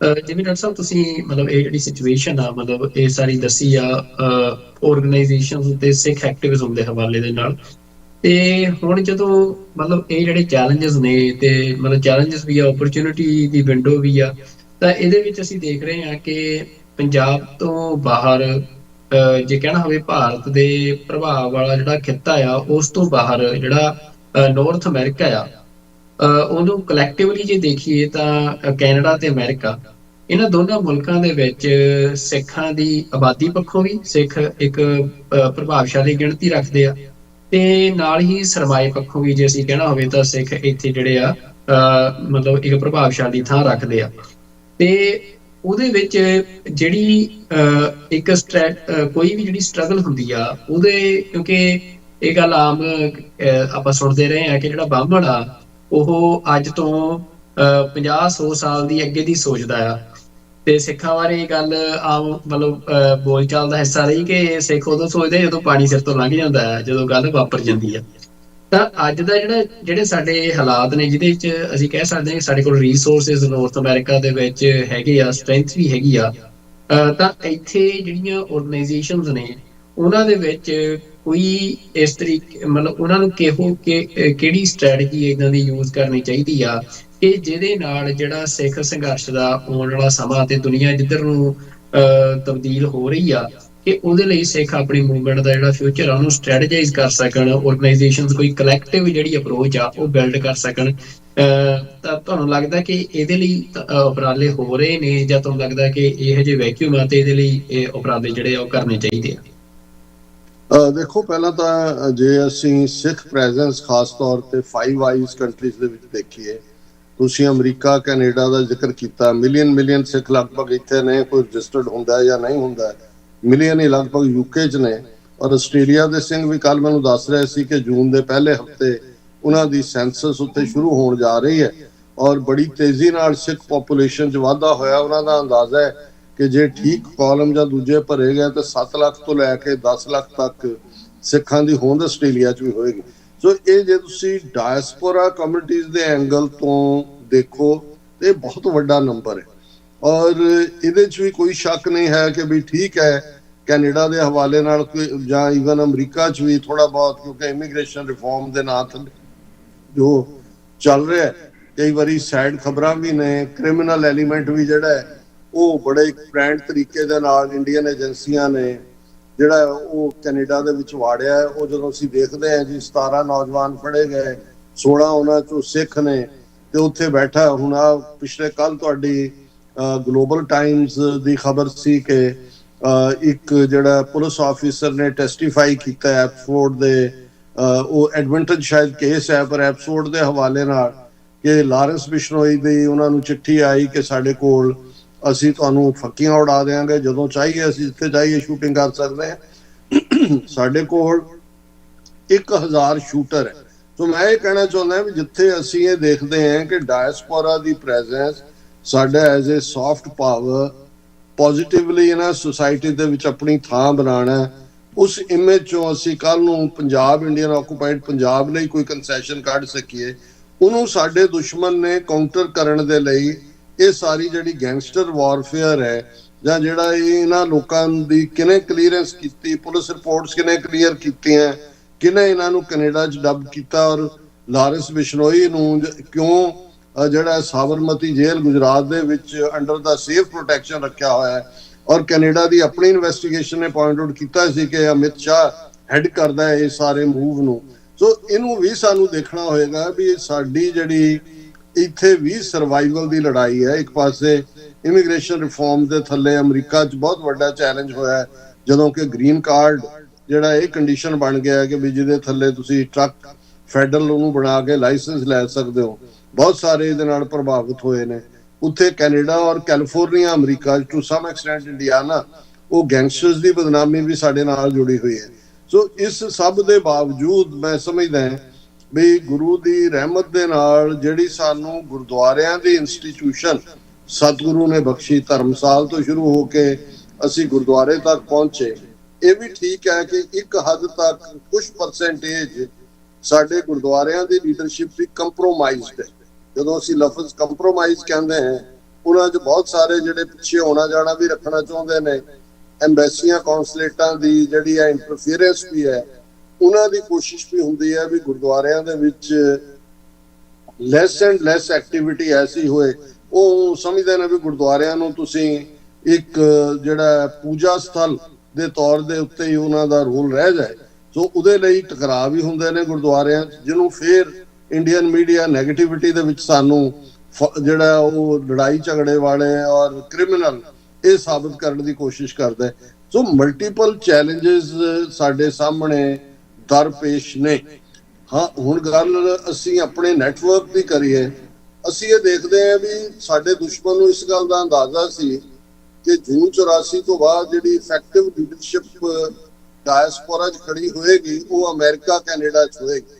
ਜਿਵੇਂ ਡਾਕਟਰ ਸਾਹਿਬ ਤੁਸੀਂ ਮਤਲਬ ਇਹ ਜਿਹੜੀ ਸਿਚੁਏਸ਼ਨ ਆ, ਮਤਲਬ ਇਹ ਸਾਰੀ ਦੱਸੀ ਆ ਆਰਗੇਨਾਈਜੇਸ਼ਨ ਤੇ ਸਿੱਖ ਐਕਟਿਵਿਜ਼ਮ ਦੇ ਹਵਾਲੇ ਦੇ ਨਾਲ। ਤੇ ਹੁਣ ਜਦੋਂ ਮਤਲਬ ਇਹ ਜਿਹੜੇ ਚੈਲੰਜਸ ਨੇ, ਤੇ ਮਤਲਬ ਚੈਲੰਜਸ ਵੀ ਆ, ਓਪਰਚੁਨਿਟੀ ਦੀ ਵਿੰਡੋ ਵੀ ਆ, ਤਾਂ ਇਹਦੇ ਵਿੱਚ ਅਸੀਂ ਦੇਖ ਰਹੇ ਹਾਂ ਕਿ ਪੰਜਾਬ ਤੋਂ ਬਾਹਰ ਜੇ ਕਹਿਣਾ ਹੋਵੇ ਭਾਰਤ ਦੇ ਪ੍ਰਭਾਵ ਵਾਲਾ ਜਿਹੜਾ ਖਿੱਤਾ ਆ, ਉਸ ਤੋਂ ਬਾਹਰ ਜਿਹੜਾ ਨਾਰਥ ਅਮਰੀਕਾ ਆ, ਉਹਨੂੰ ਕਲੈਕਟਿਵਲੀ ਜੇ ਦੇਖੀਏ ਤਾਂ ਕੈਨੇਡਾ ਤੇ ਅਮਰੀਕਾ, ਇਹਨਾਂ ਦੋਨਾਂ ਮੁਲਕਾਂ ਦੇ ਵਿੱਚ ਸਿੱਖਾਂ ਦੀ ਆਬਾਦੀ ਪੱਖੋਂ ਵੀ ਸਿੱਖ ਇੱਕ ਪ੍ਰਭਾਵਸ਼ਾਲੀ ਗਿਣਤੀ ਰੱਖਦੇ ਆ, ਤੇ ਨਾਲ ਹੀ ਸਰਮਾਏ ਪੱਖੋਂ ਵੀ ਜੇ ਅਸੀਂ ਕਹਿਣਾ ਹੋਵੇ ਤਾਂ ਸਿੱਖ ਇੱਥੇ ਜਿਹੜੇ ਆ ਮਤਲਬ ਇੱਕ ਪ੍ਰਭਾਵਸ਼ਾਲੀ ਥਾਂ ਰੱਖਦੇ ਆ। ਤੇ ਉਹਦੇ ਵਿੱਚ ਜਿਹੜੀ ਇੱਕ ਕੋਈ ਵੀ ਜਿਹੜੀ ਸਟਰਗਲ ਹੁੰਦੀ ਆ ਉਹਦੇ, ਕਿਉਂਕਿ ਇਹ ਗੱਲ ਆਮ ਆਪਾਂ ਸੁਣਦੇ ਰਹੇ ਆ ਕਿ ਜਿਹੜਾ ਬਾਹਮਣ ਆ ਉਹ ਅੱਜ ਤੋਂ 50-100 ਸਾਲ ਦੀ ਅੱਗੇ ਦੀ ਸੋਚਦਾ ਆ, ਤੇ ਸਿੱਖਾਂ ਬਾਰੇ ਇਹ ਗੱਲ ਆਮ ਮਤਲਬ ਬੋਲਚਾਲ ਦਾ ਹਿੱਸਾ ਰਹੀ ਕਿ ਸਿੱਖ ਉਦੋਂ ਸੋਚਦੇ ਜਦੋਂ ਪਾਣੀ ਸਿਰ ਤੋਂ ਲੰਘ ਜਾਂਦਾ ਹੈ, ਜਦੋਂ ਗੱਲ ਵਾਪਰ ਜਾਂਦੀ ਆ। ਤਾਂ ਅੱਜ ਦਾ ਜਿਹੜੇ ਸਾਡੇ ਹਾਲਾਤ ਨੇ, ਜਿਹਦੇ ਵਿੱਚ ਅਸੀਂ ਕਹਿ ਸਕਦੇ ਹਾਂ ਕਿ ਸਾਡੇ ਕੋਲ ਰਿਸੋਰਸਿਸ ਨਾਰਥ ਅਮਰੀਕਾ ਦੇ ਵਿੱਚ ਹੈਗੇ ਆ, ਸਟਰੈਂਥ ਵੀ ਹੈਗੀ ਆ, ਤਾਂ ਇੱਥੇ ਜਿਹੜੀਆਂ ਆਰਗੇਨਾਈਜੇਸ਼ਨਸ ਨੇ ਉਹਨਾਂ ਦੇ ਵਿੱਚ ਕੋਈ ਇਸ ਤਰੀਕੇ ਮਤਲਬ ਉਹਨਾਂ ਨੂੰ ਕਿਹੜੀ ਸਟ੍ਰੈਟਜੀ ਇੱਦਾਂ ਦੀ ਯੂਜ਼ ਕਰਨੀ ਚਾਹੀਦੀ ਆ ਕਿ ਜਿਹਦੇ ਨਾਲ ਜਿਹੜਾ ਸਿੱਖ ਸੰਘਰਸ਼ ਦਾ ਆਉਣ ਵਾਲਾ ਸਮਾਂ ਤੇ ਦੁਨੀਆ ਜਿੱਧਰ ਨੂੰ ਤਬਦੀਲ ਹੋ ਰਹੀ ਆ, ਕਿ ਉਹਦੇ ਲਈ ਸਿੱਖ ਆਪਣੀ ਮੂਵਮੈਂਟ ਦਾ ਜਿਹੜਾ ਫਿਊਚਰ ਆ ਉਹਨੂੰ ਸਟ੍ਰੈਟੇਜਾਈਜ਼ ਕਰ ਸਕਣ, ਆਰਗੇਨਾਈਜੇਸ਼ਨਸ ਕੋਈ ਕਲੈਕਟਿਵ ਜਿਹੜੀ ਅਪਰੋਚ ਆ ਉਹ ਬਿਲਡ ਕਰ ਸਕਣ। ਤਾਂ ਤੁਹਾਨੂੰ ਲੱਗਦਾ ਕਿ ਇਹਦੇ ਲਈ ਉਪਰਾਲੇ ਹੋ ਰਹੇ ਨੇ, ਜਾਂ ਤੁਹਾਨੂੰ ਲੱਗਦਾ ਕਿ ਇਹੋ ਜਿਹੇ ਵੈਕਿਊਮ ਆ ਤੇ ਇਹਦੇ ਲਈ ਇਹ ਉਪਰਾਲੇ ਜਿਹੜੇ ਆ ਉਹ ਕਰਨੇ ਚਾਹੀਦੇ ਆ? ਦੇਖੋ, ਪਹਿਲਾਂ ਤਾਂ ਜੇ ਅਸੀਂ ਸਿੱਖ ਪ੍ਰੈਜ਼ੈਂਸ ਖਾਸ ਤੌਰ ਤੇ 5 ਆਈਜ਼ ਕੰਟਰੀਜ਼ ਦੇ ਵਿੱਚ ਦੇਖੀਏ, ਤੁਸੀਂ ਅਮਰੀਕਾ ਕੈਨੇਡਾ ਦਾ ਜ਼ਿਕਰ ਕੀਤਾ, ਮਿਲੀਅਨ ਸਿੱਖ ਲਗਭਗ ਇੱਥੇ ਨੇ, ਕੋਈ ਰਜਿਸਟਰਡ ਹੁੰਦਾ ਜਾਂ ਨਹੀਂ ਹੁੰਦਾ, ਮਿਲੀਅਨ ਹੀ ਲਗਭਗ ਯੂਕੇ 'ਚ ਨੇ। ਔਰ ਆਸਟ੍ਰੇਲੀਆ ਦੇ ਸਿੰਘ ਵੀ ਕੱਲ ਮੈਨੂੰ ਦੱਸ ਰਹੇ ਸੀ ਕਿ ਜੂਨ ਦੇ ਪਹਿਲੇ ਹਫ਼ਤੇ ਉਹਨਾਂ ਦੀ ਸੈਂਸਸ ਉੱਤੇ ਸ਼ੁਰੂ ਹੋਣ ਜਾ ਰਹੀ ਹੈ, ਔਰ ਬੜੀ ਤੇਜ਼ੀ ਨਾਲ ਸਿੱਖ ਪੋਪੂਲੇਸ਼ਨ 'ਚ ਵਾਧਾ ਹੋਇਆ। ਉਹਨਾਂ ਦਾ ਅੰਦਾਜ਼ਾ ਹੈ ਕਿ ਜੇ ਠੀਕ ਕਾਲਮ ਜਾਂ ਦੂਜੇ ਭਰੇ ਗਏ ਤਾਂ 7 ਲੱਖ ਤੋਂ ਲੈ ਕੇ 10 ਲੱਖ ਤੱਕ ਸਿੱਖਾਂ ਦੀ ਹੋਂਦ ਆਸਟ੍ਰੇਲੀਆ 'ਚ ਵੀ ਹੋਏਗੀ। ਸੋ ਇਹ ਜੇ ਤੁਸੀਂ ਡਾਇਸਪੋਰਾ ਕਮਿਊਨਿਟੀਜ਼ ਦੇ ਐਂਗਲ ਤੋਂ ਦੇਖੋ ਇਹ ਬਹੁਤ ਵੱਡਾ ਨੰਬਰ ਹੈ, ਔਰ ਇਹਦੇ 'ਚ ਵੀ ਕੋਈ ਸ਼ੱਕ ਨਹੀਂ ਹੈ ਕਿ ਵੀ ਠੀਕ ਹੈ ਕੈਨੇਡਾ ਦੇ ਹਵਾਲੇ ਨਾਲ ਜਾਂ ਈਵਨ ਅਮਰੀਕਾ 'ਚ ਵੀ ਥੋੜਾ ਬਹੁਤ, ਕਿਉਂਕਿ ਇਮੀਗ੍ਰੇਸ਼ਨ ਰਿਫਾਰਮ ਦੇ ਨਾਂ ਤੇ ਜੋ ਚੱਲ ਰਿਹਾ, ਕਈ ਵਾਰੀ ਸਾਈਡ ਖਬਰਾਂ ਵੀ ਨੇ, ਕ੍ਰਿਮੀਨਲ ਐਲੀਮੈਂਟ ਵੀ ਜਿਹੜਾ ਹੈ ਉਹ ਬੜੇ ਬ੍ਰਾਂਡ ਤਰੀਕੇ ਦੇ ਨਾਲ ਇੰਡੀਅਨ ਏਜੰਸੀਆਂ ਨੇ ਜਿਹੜਾ ਉਹ ਕੈਨੇਡਾ ਦੇ ਵਿੱਚ ਵਾੜਿਆ। ਉਹ ਜਦੋਂ ਅਸੀਂ ਦੇਖਦੇ ਹਾਂ ਜੀ 17 ਨੌਜਵਾਨ ਫੜੇ ਗਏ, 16 ਉਹਨਾਂ 'ਚੋਂ ਸਿੱਖ ਨੇ, ਤੇ ਉੱਥੇ ਬੈਠਾ ਹੁਣ ਆ ਪਿਛਲੇ ਕੱਲ ਤੁਹਾਡੀ ਗਲੋਬਲ ਟਾਈਮਸ ਦੀ ਖਬਰ ਸੀ ਕਿ ਇੱਕ ਜਿਹੜਾ ਪੁਲਿਸ ਆਫੀਸਰ ਨੇ ਟੈਸਟੀਫਾਈ ਕੀਤਾ ਐਪਸਫੋਰਡ ਦੇ, ਉਹ ਐਡਮਿੰਟਨ ਸ਼ਾਇਦ ਕੇਸ ਹੈ, ਪਰ ਐਪਸਫੋਰਡ ਦੇ ਹਵਾਲੇ ਨਾਲ ਕਿ ਲਾਰੈਂਸ ਬਿਸ਼ਨੋਈ ਦੀ ਉਹਨਾਂ ਨੂੰ ਚਿੱਠੀ ਆਈ ਕਿ ਸਾਡੇ ਕੋਲ ਅਸੀਂ ਤੁਹਾਨੂੰ ਫੱਕੀਆਂ ਉਡਾ ਦੇਵਾਂਗੇ, ਜਦੋਂ ਚਾਹੀਏ ਅਸੀਂ ਜਿੱਥੇ ਚਾਹੀਏ ਸ਼ੂਟਿੰਗ ਕਰ ਸਕਦੇ ਹਾਂ, ਸਾਡੇ ਕੋਲ 1000 ਸ਼ੂਟਰ ਹੈ। ਸੋ ਮੈਂ ਇਹ ਕਹਿਣਾ ਚਾਹੁੰਦਾ ਵੀ ਜਿੱਥੇ ਅਸੀਂ ਇਹ ਦੇਖਦੇ ਹਾਂ ਕਿ ਡਾਇਸਪੋਰਾ ਦੀ ਪ੍ਰੈਜ਼ੈਂਸ ਸਾਡਾ as a soft power positively ਇਹਨਾਂ ਸੋਸਾਇਟੀ ਦੇ ਵਿੱਚ ਆਪਣੀ ਥਾਂ ਬਣਾਉਣਾ, ਉਸ ਇਮੇਜ ਚੋਂ ਅਸੀਂ ਕੱਲ ਨੂੰ ਪੰਜਾਬ, ਇੰਡੀਅਨ ਆਕੂਪਾਈਡ ਪੰਜਾਬ ਲਈ ਕੋਈ ਕੰਸੈਸ਼ਨ ਕੱਢ ਸਕੀਏ, ਉਹਨੂੰ ਸਾਡੇ ਦੁਸ਼ਮਣ ਨੇ ਕਾਊਂਟਰ ਕਰਨ ਦੇ ਲਈ ਇਹ ਸਾਰੀ ਜਿਹੜੀ ਗੈਂਗਸਟਰ ਵਾਰਫੇਅਰ ਹੈ, ਜਾਂ ਜਿਹੜਾ ਇਹਨਾਂ ਲੋਕਾਂ ਦੀ ਕਿਨੇ ਕਲੀਅਰੈਂਸ ਕੀਤੀ, ਪੁਲਿਸ ਰਿਪੋਰਟਸ ਕਿਨੇ ਕਲੀਅਰ ਕੀਤੀਆਂ, ਕਿਨੇ ਇਹਨਾਂ ਨੂੰ ਕੈਨੇਡਾ 'ਚ ਡੱਬ ਕੀਤਾ, ਔਰ ਲਾਰੈਂਸ ਬਿਸ਼ਨੋਈ ਨੂੰ ਕਿਉਂ ਜਿਹੜਾ ਸਾਬਰਮਤੀ ਜੇਲ੍ਹ ਗੁਜਰਾਤ ਦੇ ਵਿੱਚ ਅੰਡਰ ਦਾ ਸੇਫ ਪ੍ਰੋਟੈਕਸ਼ਨ ਰੱਖਿਆ ਹੋਇਆ ਹੈ। ਔਰ ਕੈਨੇਡਾ ਦੀ ਆਪਣੀ ਇਨਵੈਸਟੀਗੇਸ਼ਨ ਨੇ ਪੁਆਇੰਟ ਆਊਟ ਕੀਤਾ ਸੀ ਕਿ ਅਮਿਤ ਸ਼ਾਹ ਹੈਡ ਕਰਦਾ ਹੈ ਇਹ ਸਾਰੇ ਮੂਵ ਨੂੰ। ਸੋ ਇਹਨੂੰ ਵੀ ਸਾਨੂੰ ਦੇਖਣਾ ਹੋਏਗਾ ਵੀ ਸਾਡੀ ਜਿਹੜੀ ਇੱਥੇ ਵੀ ਸਰਵਾਈਵਲ ਦੀ ਲੜਾਈ ਹੈ। ਇੱਕ ਪਾਸੇ ਇਮੀਗ੍ਰੇਸ਼ਨ ਰਿਫਾਰਮ ਦੇ ਥੱਲੇ ਅਮਰੀਕਾ 'ਚ ਬਹੁਤ ਵੱਡਾ ਚੈਲੰਜ ਹੋਇਆ ਜਦੋਂ ਕਿ ਗ੍ਰੀਨ ਕਾਰਡ ਜਿਹੜਾ ਇਹ ਕੰਡੀਸ਼ਨ ਬਣ ਗਿਆ ਕਿ ਵੀ ਜਿਹਦੇ ਥੱਲੇ ਤੁਸੀਂ ਟਰੱਕ ਫੈਡਰਲ ਉਹਨੂੰ ਬਣਾ ਕੇ ਲਾਇਸੈਂਸ ਲੈ ਸਕਦੇ ਹੋ, ਬਹੁਤ ਸਾਰੇ ਇਹਦੇ ਨਾਲ ਪ੍ਰਭਾਵਿਤ ਹੋਏ ਨੇ। ਉੱਥੇ ਕੈਨੇਡਾ ਔਰ California America to some extent Indiana, ਉਹ ਗੈਂਗਸਟਰਸ ਦੀ ਬਦਨਾਮੀ ਵੀ ਸਾਡੇ ਨਾਲ ਜੁੜੀ ਹੋਈ ਹੈ। ਸੋ ਇਸ ਸਭ ਦੇ ਬਾਵਜੂਦ ਮੈਂ ਸਮਝਦਾ ਵੀ ਗੁਰੂ ਦੀ ਰਹਿਮਤ ਦੇ ਨਾਲ ਜਿਹੜੀ ਸਾਨੂੰ ਗੁਰਦੁਆਰਿਆਂ ਦੀ ਇੰਸਟੀਟਿਊਸ਼ਨ ਸਤਿਗੁਰੂ ਨੇ ਬਖਸ਼ੀ, ਧਰਮਸਾਲ ਤੋਂ ਸ਼ੁਰੂ ਹੋ ਕੇ ਅਸੀਂ ਗੁਰਦੁਆਰੇ ਤੱਕ ਪਹੁੰਚੇ, ਇਹ ਵੀ ਠੀਕ ਹੈ ਕਿ ਇੱਕ ਹੱਦ ਤੱਕ ਕੁਝ ਪਰਸੈਂਟੇਜ ਸਾਡੇ ਗੁਰਦੁਆਰਿਆਂ ਦੀ ਲੀਡਰਸ਼ਿਪ ਵੀ ਕੰਪਰੋਮਾਈਜ਼ਡ ਹੈ। ਜਦੋਂ ਅਸੀਂ ਲਫ਼ਜ਼ ਕੰਪਰੋਮਾਈਜ਼ ਕਹਿੰਦੇ ਹਾਂ ਉਹਨਾਂ 'ਚ ਬਹੁਤ ਸਾਰੇ ਜਿਹੜੇ ਪਿੱਛੇ ਆਉਣਾ ਜਾਣਾ ਵੀ ਰੱਖਣਾ ਚਾਹੁੰਦੇ ਨੇ, ਐਮਬੈਸੀਆਂ ਕੌਂਸਲੇਟਾਂ ਦੀ ਜਿਹੜੀ ਹੈ ਇੰਟਰਫੀਅਰੈਂਸ ਵੀ ਹੈ, ਉਹਨਾਂ ਦੀ ਕੋਸ਼ਿਸ਼ ਵੀ ਹੁੰਦੀ ਹੈ ਵੀ ਗੁਰਦੁਆਰਿਆਂ ਦੇ ਵਿੱਚ ਲੈਸ ਐਂਡ ਲੈਸ ਐਕਟੀਵਿਟੀ ਐਸੀ ਹੋਏ। ਉਹ ਸਮਝਦੇ ਨੇ ਵੀ ਗੁਰਦੁਆਰਿਆਂ ਨੂੰ ਤੁਸੀਂ ਇੱਕ ਜਿਹੜਾ ਪੂਜਾ ਸਥਲ ਦੇ ਤੌਰ ਦੇ ਉੱਤੇ ਹੀ ਉਹਨਾਂ ਦਾ ਰੋਲ ਰਹਿ ਜਾਏ। ਸੋ ਉਹਦੇ ਲਈ ਟਕਰਾਅ ਵੀ ਹੁੰਦੇ ਨੇ ਗੁਰਦੁਆਰਿਆਂ 'ਚ, ਜਿਹਨੂੰ ਫਿਰ ਇੰਡੀਅਨ ਮੀਡੀਆ ਨੈਗੇਟਿਵਿਟੀ ਦੇ ਵਿੱਚ ਸਾਨੂੰ ਜਿਹੜਾ ਉਹ ਲੜਾਈ ਝਗੜੇ ਵਾਲੇ ਔਰ ਕ੍ਰਿਮੀਨਲ ਇਹ ਸਾਬਤ ਕਰਨ ਦੀ ਕੋਸ਼ਿਸ਼ ਕਰਦਾ ਹੈ। ਸੋ ਮਲਟੀਪਲ ਚੈਲੰਜਸ ਸਾਡੇ ਸਾਹਮਣੇ ਦਰਪੇਸ਼ ਨੇ। ਹਾਂ, ਹੁਣ ਗੱਲ ਅਸੀਂ ਆਪਣੇ ਨੈਟਵਰਕ ਦੀ ਕਰੀਏ। ਅਸੀਂ ਇਹ ਦੇਖਦੇ ਹਾਂ ਵੀ ਸਾਡੇ ਦੁਸ਼ਮਣ ਨੂੰ ਇਸ ਗੱਲ ਦਾ ਅੰਦਾਜ਼ਾ ਸੀ ਕਿ ਜੂਨ 84 ਤੋਂ ਬਾਅਦ ਜਿਹੜੀ ਇਫੈਕਟਿਵ ਲੀਡਰਸ਼ਿਪ ਡਾਇਸਪੋਰਾ 'ਚ ਖੜੀ ਹੋਏਗੀ ਉਹ ਅਮਰੀਕਾ ਕੈਨੇਡਾ 'ਚ ਹੋਏਗੀ।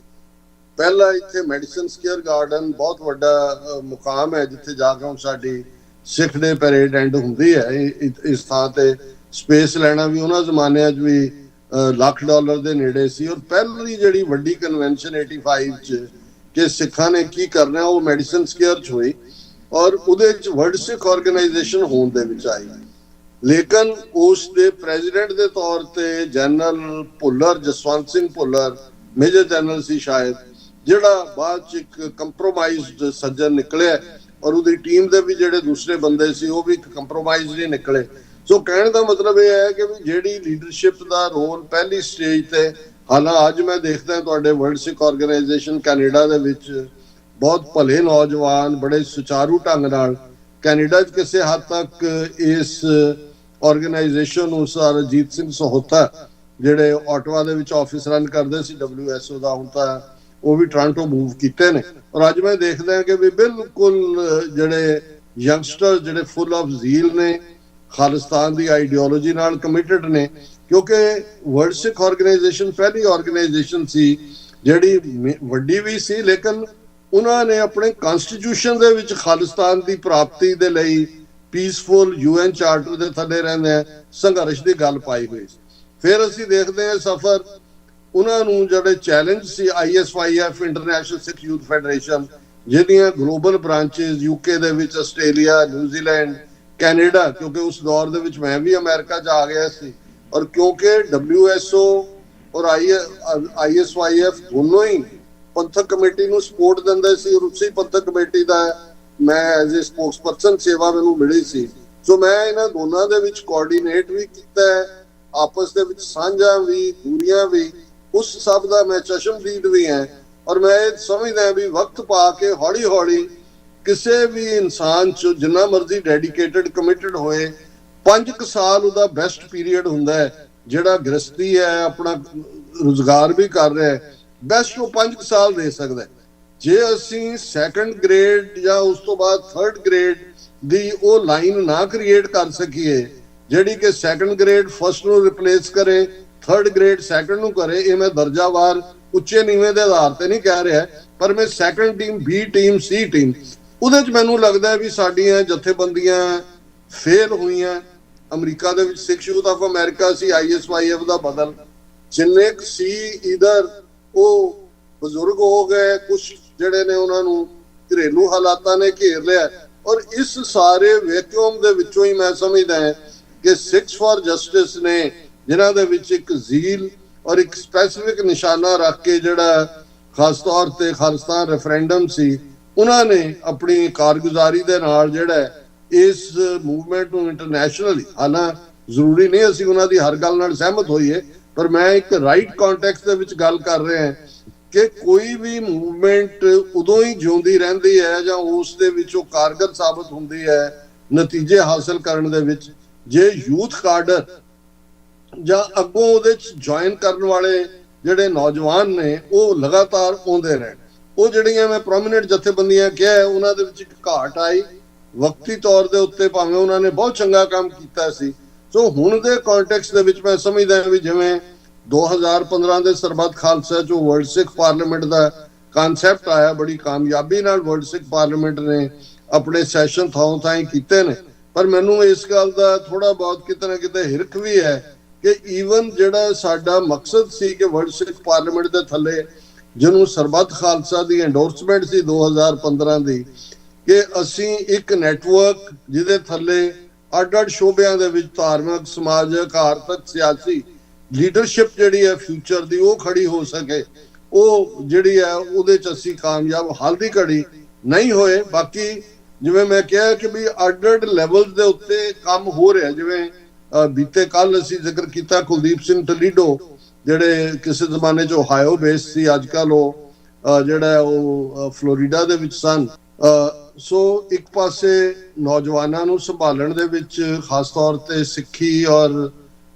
ਪਹਿਲਾ ਇੱਥੇ ਮੈਡੀਸਨ ਸਕੁਅਰ ਗਾਰਡਨ ਬਹੁਤ ਵੱਡਾ ਮੁਕਾਮ ਹੈ ਜਿੱਥੇ ਜਾ ਕੇ ਹੁਣ ਸਾਡੀ ਸਿੱਖ ਡੇ ਪੈਰੇਡ ਐਂਡ ਹੁੰਦੀ ਹੈ। ਇਸ ਥਾਂ ਤੇ ਸਪੇਸ ਲੈਣਾ ਵੀ ਉਹਨਾਂ ਜ਼ਮਾਨਿਆਂ 'ਚ ਵੀ ਲੱਖ ਡਾਲਰ ਦੇ ਨੇੜੇ ਸੀ। ਔਰ ਪਹਿਲੀ ਜਿਹੜੀ ਵੱਡੀ ਕਨਵੈਨਸ਼ਨ 85 'ਚ ਕਿ ਸਿੱਖਾਂ ਨੇ ਕੀ ਕਰਨਾ ਉਹ ਮੈਡੀਸਨ ਸਕੁਅਰ 'ਚ ਹੋਈ ਔਰ ਉਹਦੇ 'ਚ ਵਰਲਡ ਸਿੱਖ ਆਰਗੇਨਾਈਜੇਸ਼ਨ ਹੋਣ ਦੇ ਵਿੱਚ ਆਈ। ਲੇਕਿਨ ਉਸ ਦੇ ਪ੍ਰੈਜ਼ੀਡੈਂਟ ਦੇ ਤੌਰ ਤੇ general Bhullar, Jaswant Singh Bhullar major general ਸੀ ਸ਼ਾਇਦ, ਜਿਹੜਾ ਬਾਅਦ 'ਚ ਇੱਕ ਕੰਪਰੋਮਾਈਜ਼ਡ ਸੱਜਣ ਨਿਕਲਿਆ ਔਰ ਉਹਦੀ ਟੀਮ ਦੇ ਵੀ ਜਿਹੜੇ ਦੂਸਰੇ ਬੰਦੇ ਸੀ ਉਹ ਵੀ ਕੰਪਰੋਮਾਈਜ਼ਡ ਹੀ ਨਿਕਲੇ। ਸੋ ਕਹਿਣ ਦਾ ਮਤਲਬ ਇਹ ਹੈ ਕਿ ਵੀ ਜਿਹੜੀ ਲੀਡਰਸ਼ਿਪ ਦਾ ਰੋਲ ਪਹਿਲੀ ਸਟੇਜ ਤੇ, ਹਾਲਾਂਕਿ ਅੱਜ ਮੈਂ ਦੇਖਦਾ ਤੁਹਾਡੇ ਵਰਲਡ ਸਿੱਖ ਆਰਗੇਨਾਈਜੇਸ਼ਨ ਕੈਨੇਡਾ ਦੇ ਵਿੱਚ ਬਹੁਤ ਭਲੇ ਨੌਜਵਾਨ ਬੜੇ ਸੁਚਾਰੂ ਢੰਗ ਨਾਲ ਕੈਨੇਡਾ 'ਚ ਕਿਸੇ ਹੱਦ ਤੱਕ ਇਸ ਆਰਗੇਨਾਈਜੇਸ਼ਨ ਨੂੰ ਅਜੀਤ ਸਿੰਘ ਸਹੋਤਾ ਜਿਹੜੇ ਆਟਵਾ ਦੇ ਵਿੱਚ ਆਫਿਸ ਰਨ ਕਰਦੇ ਸੀ WSO ਦਾ, ਹੁਣ ਤਾਂ ਉਹ ਵੀ ਟੋਰਾਂਟੋ ਮੂਵ ਕੀਤੇ ਨੇ। ਔਰ ਅੱਜ ਮੈਂ ਦੇਖਦਾ ਕਿ ਵੀ ਬਿਲਕੁਲ ਜਿਹੜੇ ਯੰਗਸਟਰ ਜਿਹੜੇ ਫੁੱਲ ਆਫ ਜ਼ੀਲ ਨੇ, ਖਾਲਿਸਤਾਨ ਦੀ ਆਈਡੀਓਲੋਜੀ ਨਾਲ ਕਮਿਟਡ ਨੇ, ਕਿਉਂਕਿ ਵਰਲਡ ਸਿੱਖ ਆਰਗੇਨਾਈਜੇਸ਼ਨ ਪਹਿਲੀ ਆਰਗੇਨਾਈਜੇਸ਼ਨ ਸੀ ਜਿਹੜੀ ਵੱਡੀ ਵੀ ਸੀ ਲੇਕਿਨ ਉਹਨਾਂ ਨੇ ਆਪਣੇ ਕਨਸਟੀਟਿਊਸ਼ਨ ਦੇ ਵਿੱਚ ਖਾਲਿਸਤਾਨ ਦੀ ਪ੍ਰਾਪਤੀ ਦੇ ਲਈ ਪੀਸਫੁਲ UN ਚਾਰਟਰ ਦੇ ਥੱਲੇ ਰਹਿੰਦੇ ਸੰਘਰਸ਼ ਦੀ ਗੱਲ ਪਾਈ ਹੋਈ ਸੀ। ਫਿਰ ਅਸੀਂ ਦੇਖਦੇ ਹਾਂ ਸਫਰ ਉਹਨਾਂ ਨੂੰ ਜਿਹੜੇ ਚੈਲੰਜ ਸੀ ISYF international Sikh youth federation, ਜਿਹਦੀਆਂ ਗਲੋਬਲ ਬ੍ਰਾਂਚੇਸ UK ਦੇ ਵਿੱਚ, ਆਸਟ੍ਰੇਲੀਆ, ਨਿਊਜ਼ੀਲੈਂਡ, ਕੈਨੇਡਾ, ਕਿਉਂਕਿ ਉਸ ਦੌਰ ਦੇ ਵਿੱਚ ਮੈਂ ਵੀ ਅਮਰੀਕਾ 'ਚ ਆ ਗਿਆ ਸੀ ਔਰ ਕਿਉਂਕਿ WSO ਔਰ ISYF ਦੋਨੋਂ ਹੀ ਪੰਥਕ ਕਮੇਟੀ ਨੂੰ ਸਪੋਰਟ ਦਿੰਦੇ ਸੀ ਔਰ ਉਸੇ ਪੰਥਕ ਕਮੇਟੀ ਦਾ ਮੈਂ ਐਜ਼ ਏ ਸਪੋਕਸਪਰਸਨ ਸੇਵਾ ਮੈਨੂੰ ਮਿਲੀ ਸੀ। ਸੋ ਮੈਂ ਇਹਨਾਂ ਦੋਨਾਂ ਦੇ ਵਿੱਚ ਕੋਆਰਡੀਨੇਟ ਵੀ ਕੀਤਾ, ਆਪਸ ਦੇ ਵਿੱਚ ਸਾਂਝਾਂ ਵੀ, ਦੂਰੀਆਂ ਵੀ, ਉਸ ਸਭ ਦਾ ਮੈਂ ਚਸ਼ਮਦੀਦ ਵੀ ਹਾਂ। ਔਰ ਮੈਂ ਇਹ ਸਮਝਦਾ ਵੀ ਵਕਤ ਪਾ ਕੇ ਹੌਲੀ ਹੌਲੀ ਕਿਸੇ ਵੀ ਇਨਸਾਨ 'ਚ ਜਿੰਨਾ ਮਰਜ਼ੀ ਡੈਡੀਕੇਟਡ ਕਮਿਟਡ ਹੋਏ, 5 ਸਾਲ ਉਹਦਾ ਬੈਸਟ ਪੀਰੀਅਡ ਹੁੰਦਾ ਹੈ। ਜਿਹੜਾ ਗ੍ਰਸਤੀ ਹੈ, ਆਪਣਾ ਰੁਜ਼ਗਾਰ ਵੀ ਕਰ ਰਿਹਾ ਹੈ, ਬੈਸਟ ਉਹ 5 ਸਾਲ ਦੇ ਸਕਦਾ। ਜੇ ਅਸੀਂ ਸੈਕੰਡ ਗ੍ਰੇਡ ਜਾਂ ਉਸ ਤੋਂ ਬਾਅਦ ਥਰਡ ਗ੍ਰੇਡ ਦੀ ਉਹ ਲਾਈਨ ਨਾ ਕ੍ਰੀਏਟ ਕਰ ਸਕੀਏ ਜਿਹੜੀ ਕਿ ਸੈਕੰਡ ਗ੍ਰੇਡ ਫਸਟ ਨੂੰ ਰਿਪਲੇਸ ਕਰੇ, ਥਰਡ ਗ੍ਰੇਡ ਸੈਕੰਡ ਨੂੰ ਕਰੇ, ਇਹ ਮੈਂ ਦਰਜਾਵਾਰ ਉੱਚੇ ਨੀਵੇਂ ਦੇ ਆਧਾਰ ਤੇ ਨਹੀਂ ਕਹਿ ਰਿਹਾ, ਪਰ ਮੈਂ second team, B team, C team, ਉਹਦੇ 'ਚ ਮੈਨੂੰ ਲੱਗਦਾ ਵੀ ਸਾਡੀਆਂ ਜਥੇਬੰਦੀਆਂ ਫੇਲ ਹੋਈਆਂ। ਅਮਰੀਕਾ ਦੇ ਵਿੱਚ ਸਿੱਖ ਯੂਥ ਆਫ ਅਮਰੀਕਾ ਸੀ, ISYF ਦਾ ਬਦਲ, ਜਿੰਨੇ ਸੀ ਇਧਰ ਉਹ ਬਜ਼ੁਰਗ ਹੋ ਗਏ, ਕੁਛ ਜਿਹੜੇ ਨੇ ਉਹਨਾਂ ਨੂੰ ਘਰੇਲੂ ਹਾਲਾਤਾਂ ਨੇ ਘੇਰ ਲਿਆ। ਔਰ ਇਸ ਸਾਰੇ ਵੈਕਿਊਮ ਦੇ ਵਿੱਚੋਂ ਹੀ ਮੈਂ ਸਮਝਦਾ ਹਾਂ ਕਿ ਸਿੱਖਸ ਫਾਰ ਜਸਟਿਸ ਨੇ, ਜਿਨ੍ਹਾਂ ਦੇ ਵਿੱਚ ਇੱਕ ਜ਼ੀਲ ਔਰ ਇੱਕ ਸਪੈਸੀਫਿਕ ਨਿਸ਼ਾਨਾ ਰੱਖ ਕੇ ਜਿਹੜਾ ਖਾਸ ਤੌਰ ਤੇ ਖਾਲਿਸਤਾਨ ਰੈਫਰੈਂਡਮ ਸੀ, ਉਹਨਾਂ ਨੇ ਆਪਣੀ ਕਾਰਗੁਜ਼ਾਰੀ ਦੇ ਨਾਲ ਜਿਹੜਾ ਇਸ ਮੂਵਮੈਂਟ ਨੂੰ ਇੰਟਰਨੈਸ਼ਨਲੀ, ਹਾਲਾਂਕਿ ਜ਼ਰੂਰੀ ਨਹੀਂ ਅਸੀਂ ਉਹਨਾਂ ਦੀ ਹਰ ਗੱਲ ਨਾਲ ਸਹਿਮਤ ਹੋਈਏ, ਪਰ ਮੈਂ ਇੱਕ ਰਾਈਟ ਕੰਟੈਕਸਟ ਦੇ ਵਿੱਚ ਗੱਲ ਕਰ ਰਿਹਾ ਕਿ ਕੋਈ ਵੀ ਮੂਵਮੈਂਟ ਉਦੋਂ ਹੀ ਜਿਉਂਦੀ ਰਹਿੰਦੀ ਹੈ ਜਾਂ ਉਸ ਦੇ ਵਿੱਚ ਉਹ ਕਾਰਗਰ ਸਾਬਤ ਹੁੰਦੀ ਹੈ ਨਤੀਜੇ ਹਾਸਲ ਕਰਨ ਦੇ ਵਿੱਚ, ਜੇ ਯੂਥ ਕਾਡਰ ਜਾਂ ਅੱਗੋਂ ਉਹਦੇ 'ਚ ਜੁਆਇਨ ਕਰਨ ਵਾਲੇ ਜਿਹੜੇ ਨੌਜਵਾਨ ਨੇ ਉਹ ਲਗਾਤਾਰ ਆਉਂਦੇ ਰਹਿਣ। ਉਹ ਜਿਹੜੀਆਂ ਮੈਂ ਪ੍ਰੋਮੀਨੈਂਟ ਜਥੇਬੰਦੀਆਂ ਕਿਹਾ ਉਹਨਾਂ ਦੇ ਵਿੱਚ ਇੱਕ ਘਾਟ ਆਈ ਵਕਤੀ ਤੌਰ ਦੇ ਉੱਤੇ, ਭਾਵੇਂ ਉਹਨਾਂ ਨੇ ਬਹੁਤ ਚੰਗਾ ਕੰਮ ਕੀਤਾ ਸੀ। ਸੋ ਹੁਣ ਦੇ ਕੰਟੈਕਸਟ ਦੇ ਵਿੱਚ ਮੈਂ ਸਮਝਦਾ ਵੀ ਜਿਵੇਂ 2015 ਦੇ ਸਰਬੱਤ ਖਾਲਸਾ 'ਚੋਂ ਵਰਲਡ ਸਿੱਖ ਪਾਰਲੀਮੈਂਟ ਦਾ ਕਨਸੈਪਟ ਆਇਆ, ਬੜੀ ਕਾਮਯਾਬੀ ਨਾਲ ਵਰਲਡ ਸਿੱਖ ਪਾਰਲੀਮੈਂਟ ਨੇ ਆਪਣੇ ਸੈਸ਼ਨ ਥਾਂ ਕੀਤੇ ਨੇ, ਪਰ ਮੈਨੂੰ ਇਸ ਗੱਲ ਦਾ ਥੋੜਾ ਬਹੁਤ ਕਿਤੇ ਨਾ ਕਿਤੇ ਹਿਰਖ ਵੀ ਹੈ ਕਿ ਈਵਨ ਜਿਹੜਾ ਸਾਡਾ ਮਕਸਦ ਸੀ ਕਿ ਵਰਲਡ ਸਿੱਖ ਪਾਰਲੀਮੈਂਟ ਦੇ ਥੱਲੇ ਜਿਹਨੂੰ ਸਰਬੱਤ ਖਾਲਸਾ ਦੀ ਐਂਡੋਰਸਮੈਂਟ ਸੀ 2015 ਦੀ, ਕਿ ਅਸੀਂ ਇੱਕ ਨੈਟਵਰਕ ਜਿਹਦੇ ਥੱਲੇ ਅੱਡ-ਅੱਡ ਸ਼ੋਬਿਆਂ ਦੇ ਵਿੱਚ ਧਾਰਮਿਕ, ਸਮਾਜਿਕ, ਆਰਥਿਕ, ਸਿਆਸੀ ਲੀਡਰਸ਼ਿਪ ਜਿਹੜੀ ਹੈ ਫਿਊਚਰ ਦੀ ਉਹ ਖੜੀ ਹੋ ਸਕੇ, ਉਹ ਜਿਹੜੀ ਹੈ ਉਹਦੇ 'ਚ ਅਸੀਂ ਕਾਮਯਾਬ ਹਾਲ ਦੀ ਘੜੀ ਨਹੀਂ ਹੋਏ। ਬਾਕੀ ਜਿਵੇਂ ਮੈਂ ਕਿਹਾ ਕਿ ਵੀ ਅੱਡ-ਅੱਡ ਲੈਵਲ ਦੇ ਉੱਤੇ ਕੰਮ ਹੋ ਰਿਹਾ। ਜਿਵੇਂ ਬੀਤੇ ਕੱਲ ਅਸੀਂ ਜ਼ਿਕਰ ਕੀਤਾ ਕੁਲਦੀਪ ਸਿੰਘ ਟਲੀਡੋ, ਜਿਹੜੇ ਕਿਸੇ ਜ਼ਮਾਨੇ 'ਚ ਓਹਾਇਓ ਬੇਸ ਸੀ, ਅੱਜ ਕੱਲ ਉਹ ਜਿਹੜਾ ਉਹ ਫਲੋਰੀਡਾ ਦੇ ਵਿੱਚ ਸਨ। ਸੋ ਇੱਕ ਪਾਸੇ ਨੌਜਵਾਨਾਂ ਨੂੰ ਸੰਭਾਲਣ ਦੇ ਵਿੱਚ ਖਾਸ ਤੌਰ ਤੇ ਸਿੱਖੀ ਔਰ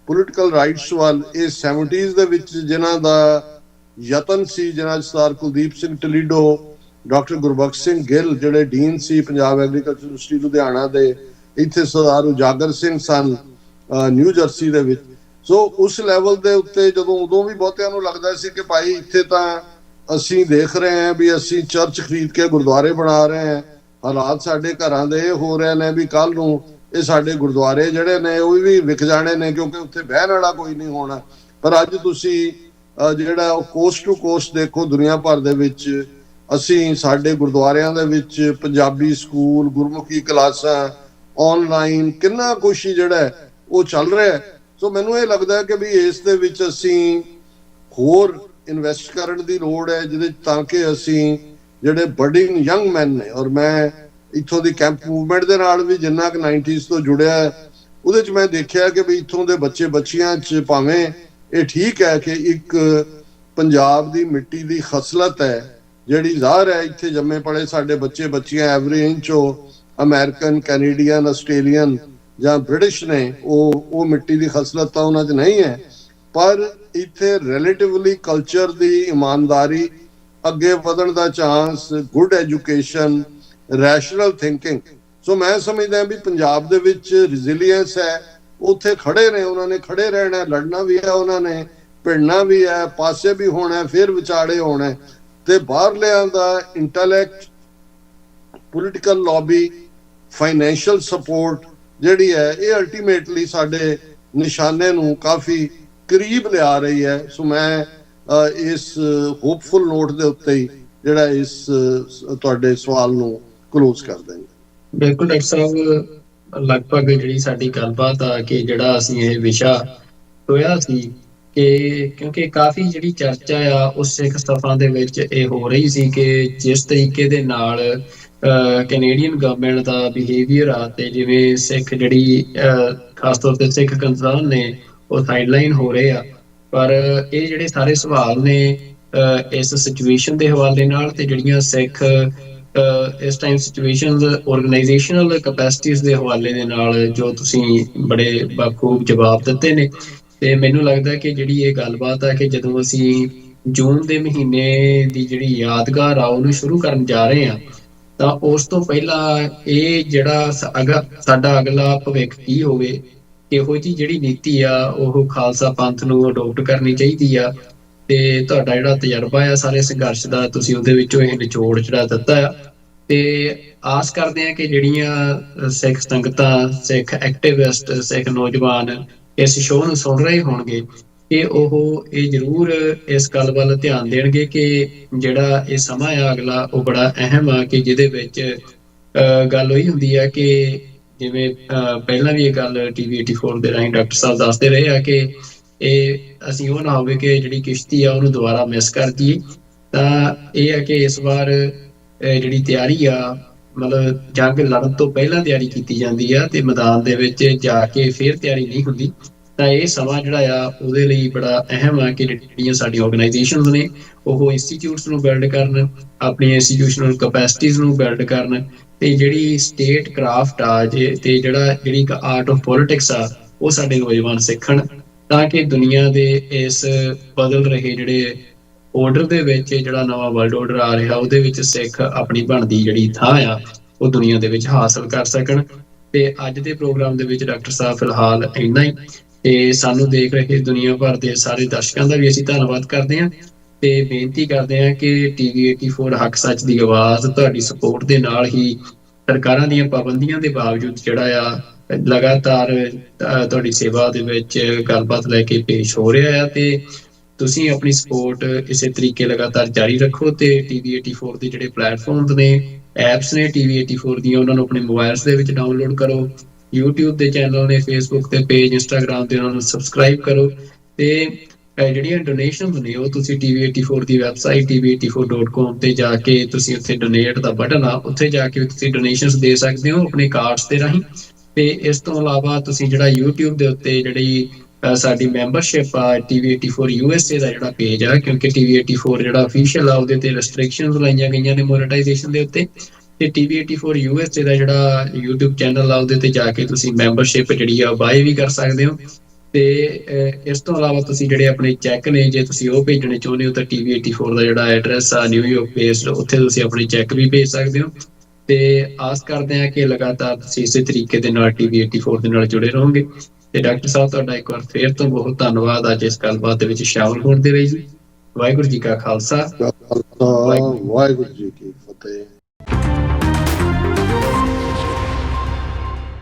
ਪੋਲੀਟੀਕਲ ਰਾਈਟਸ ਵੱਲ ਇਹ 70s ਦੇ ਵਿੱਚ ਜਿਨ੍ਹਾਂ ਦਾ ਯਤਨ ਸੀ, ਜਿਨ੍ਹਾਂ ਸਰਦਾਰ ਕੁਲਦੀਪ ਸਿੰਘ ਟਲੀਡੋ, ਡਾਕਟਰ ਗੁਰਬਖਸ਼ ਸਿੰਘ ਗਿੱਲ ਜਿਹੜੇ ਡੀਨ ਸੀ ਪੰਜਾਬ ਐਗਰੀਕਲਚਰ ਯੂਨੀਵਰਸਿਟੀ ਲੁਧਿਆਣਾ ਦੇ, ਇੱਥੇ ਸਰਦਾਰ ਉਜਾਗਰ ਸਿੰਘ ਸਨ ਨਿਊ ਜਰਸੀ ਦੇ ਵਿੱਚ। ਸੋ ਉਸ ਲੈਵਲ ਦੇ ਉੱਤੇ ਜਦੋਂ ਉਦੋਂ ਵੀ ਬਹੁਤਿਆਂ ਨੂੰ ਲੱਗਦਾ ਸੀ ਕਿ ਭਾਈ ਇੱਥੇ ਤਾਂ ਅਸੀਂ ਦੇਖ ਰਹੇ ਹਾਂ ਵੀ ਅਸੀਂ ਚਰਚ ਖਰੀਦ ਕੇ ਗੁਰਦੁਆਰੇ ਬਣਾ ਰਹੇ ਹਾਂ, ਹਾਲਾਤ ਸਾਡੇ ਘਰਾਂ ਦੇ ਹੋ ਰਹੇ ਨੇ ਵੀ ਕੱਲ ਨੂੰ ਇਹ ਸਾਡੇ ਗੁਰਦੁਆਰੇ ਜਿਹੜੇ ਨੇ ਉਹ ਵੀ ਵਿਕ ਜਾਣੇ ਨੇ, ਕਿਉਂਕਿ ਉੱਥੇ ਬਹਿਣ ਵਾਲਾ ਕੋਈ ਨਹੀਂ ਹੋਣਾ। ਪਰ ਅੱਜ ਤੁਸੀਂ ਜਿਹੜਾ ਉਹ ਕੋਸਟ ਟੂ ਕੋਸਟ ਦੇਖੋ, ਦੁਨੀਆ ਭਰ ਦੇ ਵਿੱਚ ਅਸੀਂ ਸਾਡੇ ਗੁਰਦੁਆਰਿਆਂ ਦੇ ਵਿੱਚ ਪੰਜਾਬੀ ਸਕੂਲ, ਗੁਰਮੁਖੀ ਕਲਾਸਾਂ, ਆਨਲਾਈਨ ਕਿੰਨਾ ਕੁਛ ਜਿਹੜਾ ਉਹ ਚੱਲ ਰਿਹਾ। ਸੋ ਮੈਨੂੰ ਇਹ ਲੱਗਦਾ ਕਿ ਵੀ ਇਸ ਦੇ ਵਿੱਚ ਅਸੀਂ ਹੋਰ ਇਨਵੈਸਟ ਕਰਨ ਦੀ ਲੋੜ ਹੈ, ਜਿਹਦੇ ਤਾਂ ਕਿ ਅਸੀਂ ਜਿਹੜੇ ਬਰਡਿੰਗ ਯੰਗ ਮੈਨ ਨੇ, ਔਰ ਮੈਂ ਇੱਥੋਂ ਦੀ ਕੈਂਪ ਮੂਵਮੈਂਟ ਦੇ ਨਾਲ ਵੀ ਜਿੰਨਾ ਕਿ 90s ਤੋਂ ਜੁੜਿਆ, ਉਹਦੇ 'ਚ ਮੈਂ ਦੇਖਿਆ ਕਿ ਵੀ ਇੱਥੋਂ ਦੇ ਬੱਚੇ ਬੱਚੀਆਂ 'ਚ ਭਾਵੇਂ ਇਹ ਠੀਕ ਹੈ ਕਿ ਇੱਕ ਪੰਜਾਬ ਦੀ ਮਿੱਟੀ ਦੀ ਖਸਲਤ ਹੈ ਜਿਹੜੀ ਜ਼ਾਹਰ ਹੈ, ਇੱਥੇ ਜੰਮੇ ਪੜੇ ਸਾਡੇ ਬੱਚੇ ਬੱਚੀਆਂ every inch American, Canadian, Australian ਜਾਂ ਬ੍ਰਿਟਿਸ਼ ਨੇ, ਉਹ ਮਿੱਟੀ ਦੀ ਖਸਲਤ ਤਾਂ ਉਹਨਾਂ 'ਚ ਨਹੀਂ ਹੈ। ਪਰ ਇੱਥੇ ਰਿਲੇਟਿਵਲੀ ਕਲਚਰ ਦੀ ਇਮਾਨਦਾਰੀ, ਅੱਗੇ ਵਧਣ ਦਾ chance, good education, rational thinking. So ਮੈਂ ਸਮਝਦਾ ਵੀ ਪੰਜਾਬ ਦੇ ਵਿੱਚ ਰੈਜ਼ਿਲੀਅੰਸ ਹੈ, ਉੱਥੇ ਖੜੇ ਨੇ, ਉਹਨਾਂ ਨੇ ਖੜੇ ਰਹਿਣਾ, ਲੜਨਾ ਵੀ ਹੈ, ਉਹਨਾਂ ਨੇ ਭਿੜਨਾ ਵੀ ਹੈ, ਪਾਸੇ ਵੀ ਹੋਣਾ, ਫਿਰ ਵਿਚਾਲੇ ਹੋਣਾ। ਤੇ ਬਾਹਰਲਿਆਂ ਦਾ intellect, political lobby, financial support ਜਿਹੜੀ ਹੈ ਇਹ ਅਲਟੀਮੇਟਲੀ ਸਾਡੇ ਨਿਸ਼ਾਨੇ ਨੂੰ ਕਾਫੀ ਕਰੀਬ ਲਿਆ ਰਹੀ ਹੈ। ਸੋ ਮੈਂ ਇਸ ਹੋਪਫੁਲ ਨੋਟ ਦੇ ਉੱਤੇ ਹੀ ਜਿਹੜਾ ਇਸ ਤੁਹਾਡੇ ਸਵਾਲ ਨੂੰ ਕਲੋਜ਼ ਕਰ ਦਿੰਦੇ। ਬਿਲਕੁਲ ਡਾਕਟਰ ਸਾਹਿਬ, ਲਗਭਗ ਜਿਹੜੀ ਸਾਡੀ ਗੱਲਬਾਤ ਆ ਕਿ ਜਿਹੜਾ ਅਸੀਂ ਇਹ ਵਿਸ਼ਾ ਹੋਇਆ ਸੀ ਕਿ ਕਿਉਂਕਿ ਕਾਫੀ ਜਿਹੜੀ ਚਰਚਾ ਆ ਉਸ ਸਿੱਖ ਸਫ਼ਾ ਦੇ ਵਿੱਚ ਇਹ ਹੋ ਰਹੀ ਸੀ ਕਿ ਜਿਸ ਤਰੀਕੇ ਦੇ ਨਾਲ ਕੈਨੇਡੀਅਨ ਗਵਰਨਮੈਂਟ ਦਾ ਬਿਹੇਵੀਅਰ ਆ, ਤੇ ਜਿਵੇਂ ਸਿੱਖ ਜਿਹੜੀ ਖਾਸ ਤੌਰ ਤੇ ਸਿੱਖ ਕੰਸਰਨ ਨੇ ਉਹ ਸਾਈਡਲਾਈਨ ਹੋ ਰਹੇ ਆ। ਪਰ ਇਹ ਜਿਹੜੇ ਸਾਰੇ ਸਵਾਲ ਨੇ ਇਸ ਸਿਚੁਏਸ਼ਨ ਦੇ ਹਵਾਲੇ ਨਾਲ, ਤੇ ਜਿਹੜੀਆਂ ਸਿੱਖ ਇਸ ਟਾਈਮ ਸਿਚੁਏਸ਼ਨਸ ਆਰਗੇਨਾਈਜੇਸ਼ਨਲ ਕੈਪੈਸਿਟੀਜ਼ ਦੇ ਹਵਾਲੇ ਦੇ ਨਾਲ ਜੋ ਤੁਸੀਂ ਬੜੇ ਬਖੂਬ ਜਵਾਬ ਦਿੱਤੇ ਨੇ। ਤੇ ਮੈਨੂੰ ਲੱਗਦਾ ਕਿ ਜਿਹੜੀ ਇਹ ਗੱਲਬਾਤ ਆ ਕਿ ਜਦੋਂ ਅਸੀਂ ਜੂਨ ਦੇ ਮਹੀਨੇ ਦੀ ਜਿਹੜੀ ਯਾਦਗਾਰ ਆ ਉਹਨੂੰ ਸ਼ੁਰੂ ਕਰਨ ਜਾ ਰਹੇ ਹਾਂ, ਤਾਂ ਉਸ ਤੋਂ ਪਹਿਲਾਂ ਇਹ ਜਿਹੜਾ ਸਾਡਾ ਅਗਲਾ ਭਵਿੱਖ ਕੀ ਹੋਵੇ, ਇਹੋ ਜਿਹੀ ਜਿਹੜੀ ਨੀਤੀ ਆ ਉਹ ਖਾਲਸਾ ਪੰਥ ਨੂੰ ਅਡੋਪਟ ਕਰਨੀ ਚਾਹੀਦੀ ਆ। ਤੇ ਤੁਹਾਡਾ ਜਿਹੜਾ ਤਜਰਬਾ ਆ ਸਾਰੇ ਸੰਘਰਸ਼ ਦਾ, ਤੁਸੀਂ ਉਹਦੇ ਵਿੱਚੋਂ ਇਹ ਨਿਚੋੜ ਜਿਹੜਾ ਦਿੱਤਾ ਆ। ਤੇ ਆਸ ਕਰਦੇ ਆ ਕਿ ਜਿਹੜੀਆਂ ਸਿੱਖ ਸੰਗਤਾਂ, ਸਿੱਖ ਐਕਟਿਵਿਸਟ, ਸਿੱਖ ਨੌਜਵਾਨ ਇਸ ਸ਼ੋਅ ਨੂੰ ਸੁਣ ਰਹੇ ਹੋਣਗੇ ਕਿ ਉਹ ਇਹ ਜ਼ਰੂਰ ਇਸ ਗੱਲ ਵੱਲ ਧਿਆਨ ਦੇਣਗੇ ਕਿ ਜਿਹੜਾ ਇਹ ਸਮਾਂ ਆ ਅਗਲਾ ਉਹ ਬੜਾ ਅਹਿਮ ਆ, ਕਿ ਜਿਹਦੇ ਵਿੱਚ ਗੱਲ ਉਹੀ ਹੁੰਦੀ ਆ ਕਿ ਜਿਵੇਂ ਪਹਿਲਾਂ ਵੀ ਇਹ ਗੱਲ TV 84 ਦੇ ਰਾਹੀਂ ਡਾਕਟਰ ਸਾਹਿਬ ਦੱਸਦੇ ਰਹੇ ਆ ਕਿ ਇਹ ਅਸੀਂ ਉਹ ਨਾ ਹੋਵੇ ਕਿ ਜਿਹੜੀ ਕਿਸ਼ਤੀ ਆ ਉਹਨੂੰ ਦੁਬਾਰਾ ਮਿਸ ਕਰ ਦਈਏ। ਤਾਂ ਇਹ ਆ ਕਿ ਇਸ ਵਾਰ ਜਿਹੜੀ ਤਿਆਰੀ ਆ, ਮਤਲਬ ਜੰਗ ਲੜਨ ਤੋਂ ਪਹਿਲਾਂ ਤਿਆਰੀ ਕੀਤੀ ਜਾਂਦੀ ਆ ਤੇ ਮੈਦਾਨ ਦੇ ਵਿੱਚ ਜਾ ਕੇ ਫਿਰ ਤਿਆਰੀ ਨਹੀਂ ਹੁੰਦੀ। ਤਾਂ ਇਹ ਸਮਾਂ ਜਿਹੜਾ ਆ ਉਹਦੇ ਲਈ ਬੜਾ ਅਹਿਮ ਆ ਕਿ ਜਿਹੜੀਆਂ ਸਾਡੀਆਂ ਆਰਗੇਨਾਈਜੇਸ਼ਨਸ ਨੇ ਉਹ ਇੰਸਟੀਚਿਊਟਸ ਨੂੰ ਬਿਲਡ ਕਰਨ, ਆਪਣੀਆਂ ਇੰਸਟੀਟਿਊਸ਼ਨਲ ਕੈਪੈਸਿਟੀਜ਼ ਨੂੰ ਬਿਲਡ ਕਰਨ, ਤੇ ਜਿਹੜੀ ਸਟੇਟ ਕਰਾਫਟ ਆ ਤੇ ਜਿਹੜੀ ਆਰਟ ਆਫ ਪੋਲਿਟਿਕਸ ਆ ਉਹ ਸਾਡੇ ਨੌਜਵਾਨ ਸਿੱਖਣ, ਤਾਂ ਕਿ ਦੁਨੀਆ ਦੇ ਇਸ ਬਦਲ ਰਹੇ ਜਿਹੜੇ ਆਰਡਰ ਦੇ ਵਿੱਚ, ਜਿਹੜਾ ਨਵਾਂ ਵਰਲਡ ਆਰਡਰ ਆ ਰਿਹਾ ਉਹਦੇ ਵਿੱਚ ਸਿੱਖ ਆਪਣੀ ਬਣਦੀ ਜਿਹੜੀ ਥਾਂ ਆ ਉਹ ਦੁਨੀਆ ਦੇ ਵਿੱਚ ਹਾਸਲ ਕਰ ਸਕਣ। ਤੇ ਅੱਜ ਦੇ ਪ੍ਰੋਗਰਾਮ ਦੇ ਵਿੱਚ ਡਾਕਟਰ ਸਾਹਿਬ ਫਿਲਹਾਲ ਇੰਨਾ ਹੀ। ਤੇ ਸਾਨੂੰ ਦੇਖ ਰਹੇ ਦੁਨੀਆ ਭਰ ਦੇ ਸਾਰੇ ਦਰਸ਼ਕਾਂ ਦਾ ਵੀ ਅਸੀਂ ਧੰਨਵਾਦ ਕਰਦੇ ਹਾਂ ਤੇ ਬੇਨਤੀ ਕਰਦੇ ਹਾਂ ਕਿ TV 84 ਹੱਕ ਸੱਚ ਦੀ ਆਵਾਜ਼ ਤੁਹਾਡੀ ਸਪੋਰਟ ਦੇ ਨਾਲ ਹੀ ਸਰਕਾਰਾਂ ਦੀਆਂ ਪਾਬੰਦੀਆਂ ਦੇ ਬਾਵਜੂਦ ਜਿਹੜਾ ਆ ਲਗਾਤਾਰ ਤੁਹਾਡੀ ਸੇਵਾ ਦੇ ਵਿੱਚ ਗੱਲਬਾਤ ਲੈ ਕੇ ਪੇਸ਼ ਹੋ ਰਿਹਾ ਆ। ਤੇ ਤੁਸੀਂ ਆਪਣੀ ਸਪੋਰਟ ਇਸੇ ਤਰੀਕੇ ਲਗਾਤਾਰ ਜਾਰੀ ਰੱਖੋ ਤੇ TV 84 ਦੇ ਜਿਹੜੇ ਪਲੇਟਫਾਰਮਸ ਨੇ ਐਪਸ ਨੇ TV84 ਦੀਆਂ, ਉਹਨਾਂ ਨੂੰ ਆਪਣੇ ਮੋਬਾਈਲਸ ਦੇ ਵਿੱਚ ਡਾਊਨਲੋਡ ਕਰੋ। YouTube ਦੇ ਚੈਨਲ ਨੇ, Facebook ਤੇ ਪੇਜ, ਇੰਸਟਾਗ੍ਰਾਮ ਤੇ ਉਹਨਾਂ ਨੂੰ ਸਬਸਕ੍ਰਾਈਬ ਕਰੋ। ਤੇ ਜਿਹੜੀਆਂ ਡੋਨੇਸ਼ਨਸ ਨੇ ਉਹ ਤੁਸੀਂ TV84 ਦੀ ਵੈਬਸਾਈਟ tv84.com ਤੇ ਜਾ ਕੇ ਤੁਸੀਂ ਉੱਥੇ ਡੋਨੇਟ ਦਾ ਬਟਨ ਆ, ਉੱਥੇ ਜਾ ਕੇ ਤੁਸੀਂ ਡੋਨੇਸ਼ਨਸ ਦੇ ਸਕਦੇ ਹੋ ਆਪਣੇ ਕਾਰਡਸ ਦੇ ਰਾਹੀਂ। ਤੇ ਇਸ ਤੋਂ ਇਲਾਵਾ ਤੁਸੀਂ ਜਿਹੜਾ YouTube ਦੇ ਉੱਤੇ ਜਿਹੜੀ ਸਾਡੀ ਮੈਂਬਰਸ਼ਿਪ ਆ TV84 USA ਦਾ ਜਿਹੜਾ ਪੇਜ ਆ, ਕਿਉਂਕਿ TV84 ਜਿਹੜਾ ਅਫੀਸ਼ੀਅਲ ਆ ਉਹਦੇ ਤੇ ਰੈਸਟ੍ਰਿਕਸ਼ਨਸ ਲਾਈਆਂ ਗਈਆਂ ਨੇ ਮੋਨੇਟਾਈਜੇਸ਼ਨ ਦੇ ਉੱਤੇ, ਤੇ TV84 USA ਦਾ ਜਿਹੜਾ YouTube ਚੈਨਲ ਆ ਉਹਦੇ ਤੇ ਜਾ ਕੇ ਤੁਸੀਂ ਮੈਂਬਰਸ਼ਿਪ ਜਿਹੜੀ ਆ ਬਾਏ ਵੀ ਕਰ ਸਕਦੇ ਹੋ। ਤੇ ਇਸ ਤੋਂ ਇਲਾਵਾ ਤੁਸੀਂ ਜਿਹੜੇ ਆਪਣੇ ਚੈੱਕ ਨੇ, ਜੇ ਤੁਸੀਂ ਉਹ ਭੇਜਣੇ ਚਾਹੁੰਦੇ ਹੋ ਤਾਂ TV84 ਦਾ ਜਿਹੜਾ ਐਡਰੈਸ ਆ ਨਿਊਯਾਰਕ ਬੇਸਡ, ਉੱਥੇ ਤੁਸੀਂ ਆਪਣੇ ਚੈੱਕ ਵੀ ਭੇਜ ਸਕਦੇ ਹੋ। ਤੇ ਆਸ ਕਰਦੇ ਹਾਂ ਕਿ ਲਗਾਤਾਰ ਤੁਸੀਂ ਇਸੇ ਤਰੀਕੇ ਦੇ ਨਾਲ TV84 ਦੇ ਨਾਲ ਜੁੜੇ ਰਹੋਗੇ। ਤੇ ਡਾਕਟਰ ਸਾਹਿਬ ਤੁਹਾਡਾ ਇੱਕ ਵਾਰ ਫੇਰ ਤੋਂ ਬਹੁਤ ਧੰਨਵਾਦ ਅੱਜ ਇਸ ਗੱਲਬਾਤ ਦੇ ਵਿੱਚ ਸ਼ਾਮਲ ਹੋਣ ਦੇ ਲਈ ਜੀ। ਵਾਹਿਗੁਰੂ ਜੀ ਕਾ ਖਾਲਸਾ, ਵਾਹਿਗੁਰੂ ਜੀ ਕੀ ਫਤਿਹ।